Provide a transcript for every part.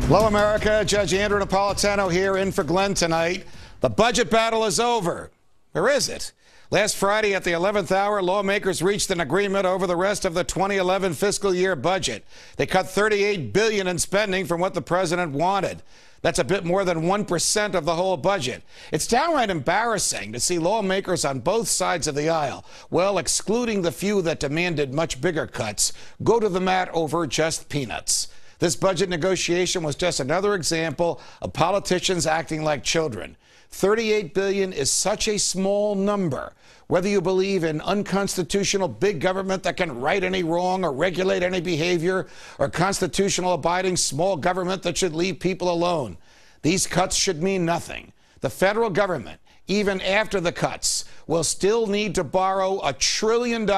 Hello, America. Judge Andrew Napolitano here in for Glenn tonight. The budget battle is over. Or is it? Last Friday at the 11th hour, lawmakers reached an agreement over the rest of the 2011 fiscal year budget. They cut $38 billion in spending from what the president wanted. That's a bit more than 1% of the whole budget. It's downright embarrassing to see lawmakers on both sides of the aisle, well, excluding the few that demanded much bigger cuts, go to the mat over just peanuts. This budget negotiation was just another example of politicians acting like children. $38 billion is such a small number. Whether you believe in unconstitutional big government that can right any wrong or regulate any behavior, or constitutional abiding small government that should leave people alone, these cuts should mean nothing. The federal government, even after the cuts, will still need to borrow $1 trillion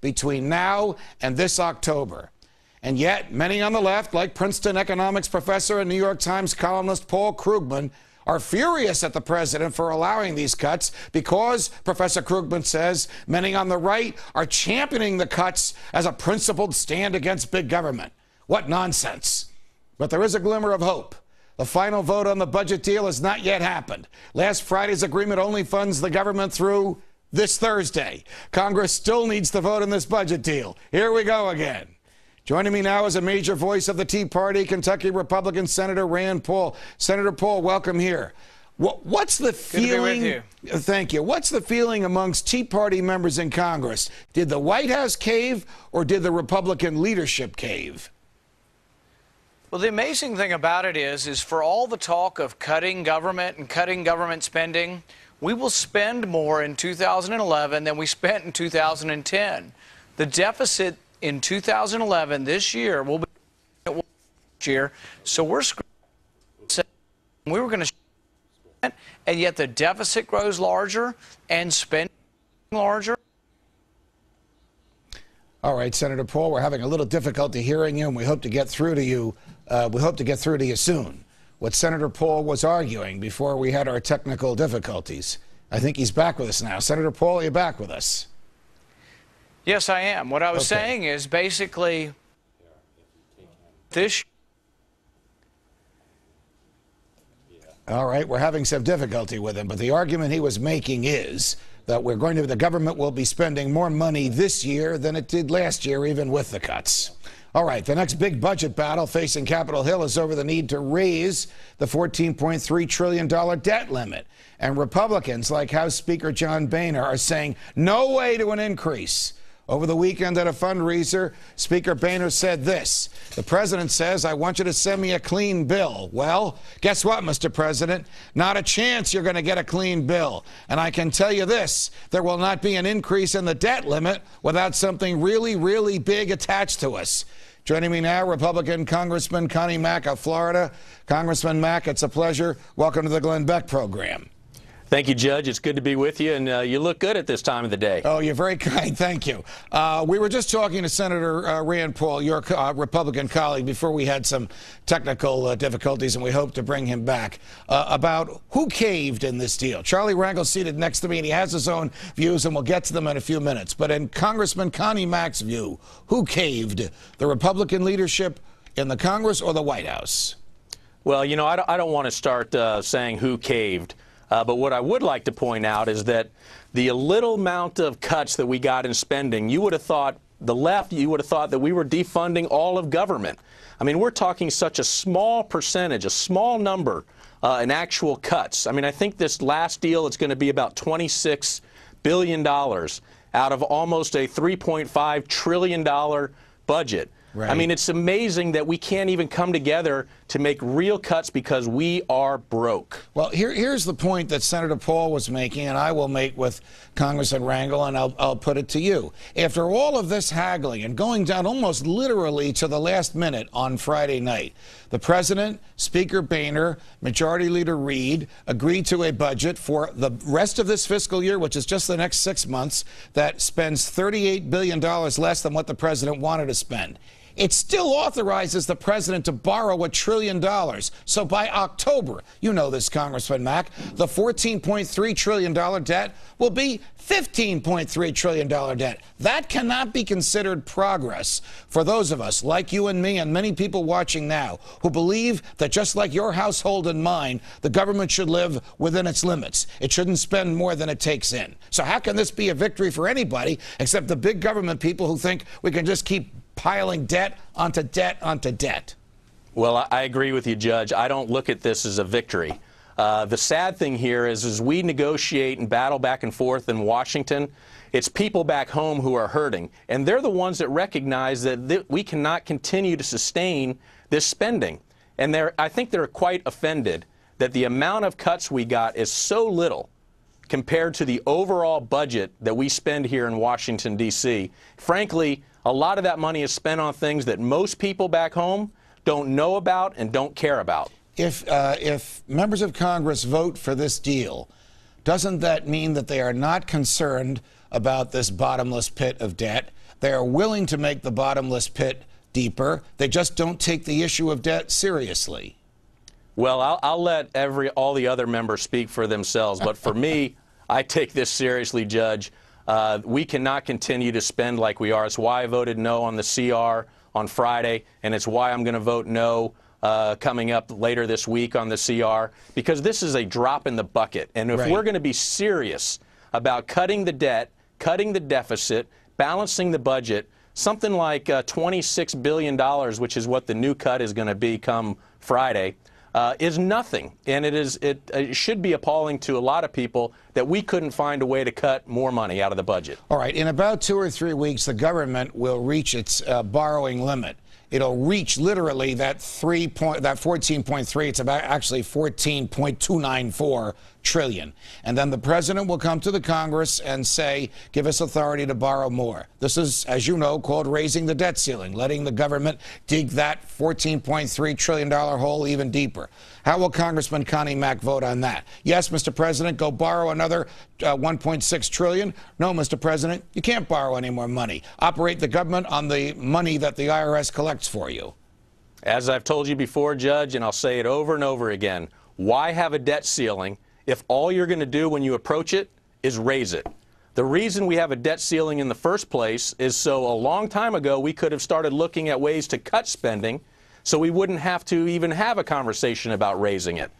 between now and this October. And yet, many on the left, like Princeton economics professor and New York Times columnist Paul Krugman, are furious at the president for allowing these cuts because, Professor Krugman says, many on the right are championing the cuts as a principled stand against big government. What nonsense. But there is a glimmer of hope. The final vote on the budget deal has not yet happened. Last Friday's agreement only funds the government through this Thursday. Congress still needs to vote on this budget deal. Here we go again. Joining me now is a major voice of the Tea Party, Kentucky Republican Senator Rand Paul. Senator Paul, welcome here. What's the feeling? Good to be with you. Thank you. What's the feeling amongst Tea Party members in Congress? Did the White House cave, or did the Republican leadership cave? Well, the amazing thing about it is for all the talk of cutting government and cutting government spending, we will spend more in 2011 than we spent in 2010. The deficit in 2011, this year, will be next year. So we're we were going to, and yet the deficit grows larger and spending larger. All right, Senator Paul, we're having a little difficulty hearing you, and we hope to get through to you. We hope to get through to you soon. What Senator Paul was arguing before we had our technical difficulties. I think he's back with us now. Senator Paul, are you back with us? Yes, I am. What I was saying is basically this. All right, we're having some difficulty with him, but the argument he was making is that the government will be spending more money this year than it did last year, even with the cuts. All right, the next big budget battle facing Capitol Hill is over the need to raise the $14.3 trillion debt limit. And Republicans like House Speaker John Boehner are saying no way to an increase. Over the weekend at a fundraiser, Speaker Boehner said this: the president says, I want you to send me a clean bill. Well, guess what, Mr. President? Not a chance you're going to get a clean bill. And I can tell you this, there will not be an increase in the debt limit without something really, really big attached to us. Joining me now, Republican Congressman Connie Mack of Florida. Congressman Mack, it's a pleasure. Welcome to the Glenn Beck program. Thank you, Judge. It's good to be with you, and you look good at this time of the day. Oh, you're very kind. Thank you. We were just talking to Senator Rand Paul, your Republican colleague, before we had some technical difficulties, and we hope to bring him back, about who caved in this deal. Charlie Rangel's seated next to me, and he has his own views, and we'll get to them in a few minutes. But in Congressman Connie Mack's view, who caved? The Republican leadership in the Congress or the White House? Well, you know, I don't want to start saying who caved. But what I would like to point out is that the little amount of cuts that we got in spending, you would have thought, the left, you would have thought that we were defunding all of government. I mean, we're talking such a small percentage, a small number in actual cuts. I mean, I think this last deal is going to be about $26 billion out of almost a $3.5 trillion budget. Right. I mean, it's amazing that we can't even come together to make real cuts because we are broke. Well, here's the point that Senator Paul was making, and I will make with Congressman Rangel, and I'll put it to you. After all of this haggling and going down almost literally to the last minute on Friday night, the President, Speaker Boehner, Majority Leader Reid agreed to a budget for the rest of this fiscal year, which is just the next 6 months, that spends $38 billion less than what the President wanted to spend. it still authorizes the president to borrow $1 trillion. So by October, you know this, Congressman Mack, the $14.3 trillion debt will be $15.3 trillion debt. That cannot be considered progress for those of us like you and me and many people watching now who believe that just like your household and mine, the government should live within its limits. It shouldn't spend more than it takes in. So how can this be a victory for anybody except the big government people who think we can just keep piling debt onto debt onto debt? Well, I agree with you, Judge. I don't look at this as a victory. The sad thing here is as we negotiate and battle back and forth in Washington, it's people back home who are hurting. And they're the ones that recognize that we cannot continue to sustain this spending. And I think they're quite offended that the amount of cuts we got is so little compared to the overall budget that we spend here in Washington, D.C. Frankly, a lot of that money is spent on things that most people back home don't know about and don't care about. If members of Congress vote for this deal, doesn't that mean that they are not concerned about this bottomless pit of debt? They are willing to make the bottomless pit deeper. They just don't take the issue of debt seriously. Well, I'll let all the other members speak for themselves, but for me, I take this seriously, Judge. We cannot continue to spend like we are. It's why I voted no on the CR on Friday, and it's why I'm going to vote no coming up later this week on the CR, because this is a drop in the bucket. And if we're going to be serious about cutting the debt, cutting the deficit, balancing the budget, something like $26 billion, which is what the new cut is going to be come Friday, is nothing. And it should be appalling to a lot of people that we couldn't find a way to cut more money out of the budget. All right. In about 2 or 3 weeks, the government will reach its borrowing limit. It'll reach literally that 14.3. It's about actually 14.294 trillion. And then the president will come to the Congress and say, give us authority to borrow more. This is, as you know, called raising the debt ceiling, letting the government dig that $14.3 trillion hole even deeper. How will Congressman Connie Mack vote on that? Yes, Mr. President, go borrow another $1.6 trillion. No, Mr. President, you can't borrow any more money. Operate the government on the money that the IRS collects for you. As I've told you before, Judge, and I'll say it over and over again, why have a debt ceiling if all you're going to do when you approach it is raise it? The reason we have a debt ceiling in the first place is so a long time ago we could have started looking at ways to cut spending so we wouldn't have to even have a conversation about raising it.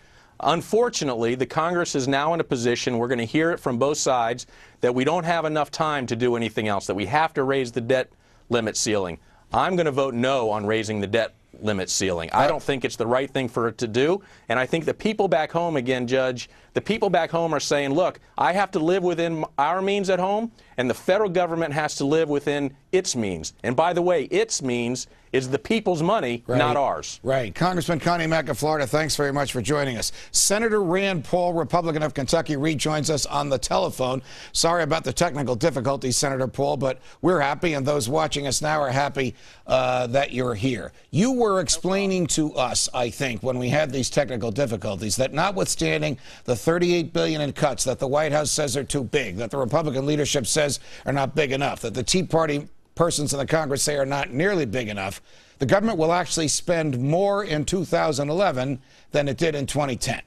Unfortunately, the Congress is now in a position, we're going to hear it from both sides, that we don't have enough time to do anything else, that we have to raise the debt limit ceiling. I'm going to vote no on raising the debt limit ceiling. I don't think it's the right thing for it to do. And I think the people back home, again, Judge, the people back home are saying, look, I have to live within our means at home, and the federal government has to live within its means. And by the way, its means is the people's money, not ours. Right. Congressman Connie Mack of Florida, thanks very much for joining us. Senator Rand Paul, Republican of Kentucky, rejoins us on the telephone. Sorry about the technical difficulties, Senator Paul, but we're happy, and those watching us now are happy that you're here. You were explaining to us, I think, when we had these technical difficulties, that notwithstanding the $38 billion in cuts that the White House says are too big, that the Republican leadership says are not big enough, that the Tea Party persons in the Congress say are not nearly big enough, the government will actually spend more in 2011 than it did in 2010.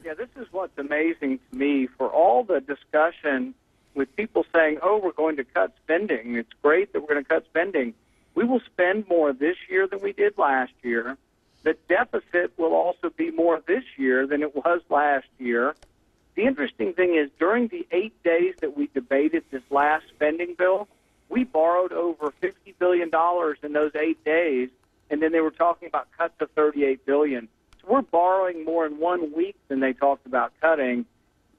Yeah, this is what's amazing to me. For all the discussion with people saying, oh, we're going to cut spending, it's great that we're going to cut spending, we will spend more this year than we did last year. The deficit will also be more this year than it was last year. The interesting thing is during the 8 days that we debated this last spending bill, we borrowed over $50 billion in those 8 days, and then they were talking about cuts of $38 billion. So we're borrowing more in 1 week than they talked about cutting.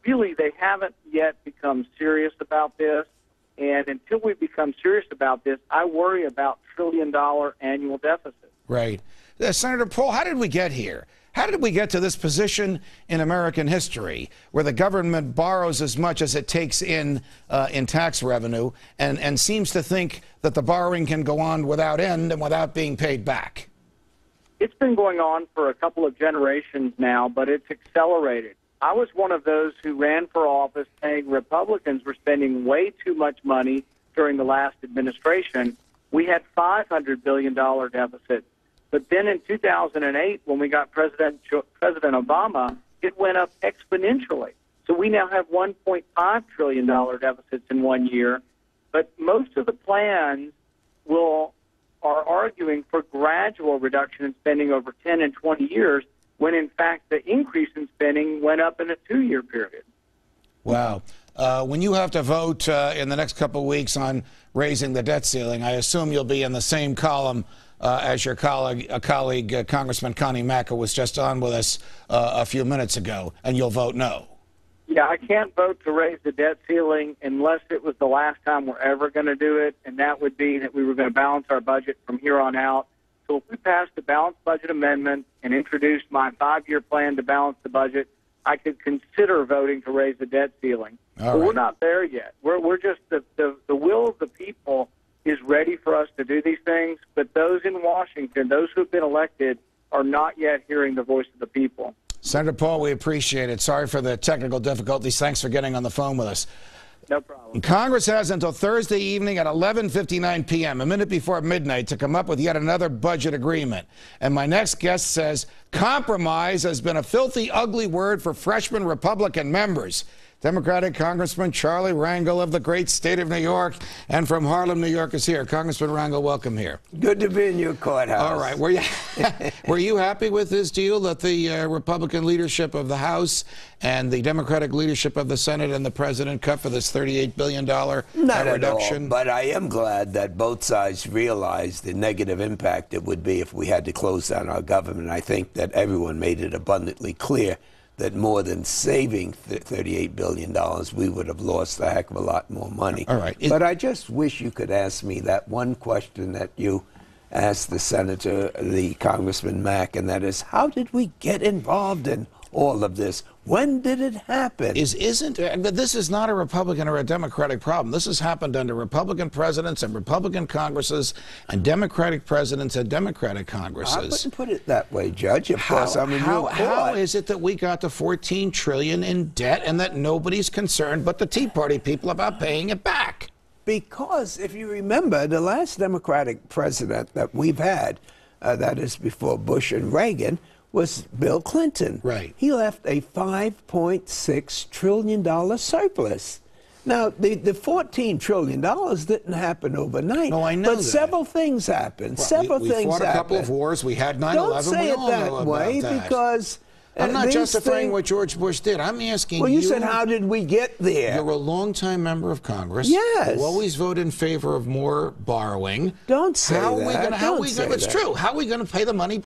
Really, they haven't yet become serious about this, and until we become serious about this, I worry about trillion-dollar annual deficit. Right. Senator Paul, how did we get here? How did we get to this position in American history where the government borrows as much as it takes in tax revenue and seems to think that the borrowing can go on without end and without being paid back? It's been going on for a couple of generations now, but it's accelerated. I was one of those who ran for office saying Republicans were spending way too much money during the last administration, we had $500 billion deficit. But then in 2008, when we got President Obama, it went up exponentially. So we now have $1.5 trillion deficits in 1 year. But most of the plans are arguing for gradual reduction in spending over 10 and 20 years, when in fact the increase in spending went up in a 2-year period. Wow. When you have to vote in the next couple of weeks on raising the debt ceiling, I assume you'll be in the same column as your colleague Congressman Connie Mack, who was just on with us a few minutes ago, and you'll vote no. Yeah, I can't vote to raise the debt ceiling unless it was the last time we're ever going to do it, and that would be that we were going to balance our budget from here on out. So if we passed the balanced budget amendment and introduced my 5-year plan to balance the budget, I could consider voting to raise the debt ceiling. But we're not there yet. We're just the will of the people is ready for us to do these things, but those in Washington, those who have been elected, are not yet hearing the voice of the people. Senator Paul, we appreciate it. Sorry for the technical difficulties. Thanks for getting on the phone with us. No problem. Congress has until Thursday evening at 11:59 p.m., a minute before midnight, to come up with yet another budget agreement. And my next guest says compromise has been a filthy, ugly word for freshman Republican members. Democratic Congressman Charlie Rangel of the great state of New York and from Harlem, New York is here. Congressman Rangel, welcome here. Good to be in your courthouse. All right. Were you happy with this deal that the Republican leadership of the House and the Democratic leadership of the Senate and the President cut for this $38 billion reduction? Not at all, but I am glad that both sides realized the negative impact it would be if we had to close down our government. I think that everyone made it abundantly clear that more than saving $38 billion, we would have lost a heck of a lot more money. All right. But I just wish you could ask me that one question that you asked the Congressman Mack, and that is, how did we get involved in all of this? When did it happen? This is not a Republican or a Democratic problem. This has happened under Republican presidents and Republican Congresses and Democratic presidents and Democratic Congresses. I wouldn't put it that way, Judge. Of course, I'm in your court. How is it that we got to $14 trillion in debt and that nobody's concerned but the Tea Party people about paying it back? Because if you remember, the last Democratic president that we've had, that is before Bush and Reagan, was Bill Clinton. Right. He left a $5.6 trillion surplus. Now, the $14 trillion didn't happen overnight. No, I know but that. several things happened. Well, we fought a couple of wars. We had 9/11. Don't say it that know way, about that. because I'm not justifying what George Bush did. I'm asking you. Well, you said, how did we get there? You're a longtime member of Congress. Yes. You always vote in favor of more borrowing. Don't say that. It's true. How are we going to pay the money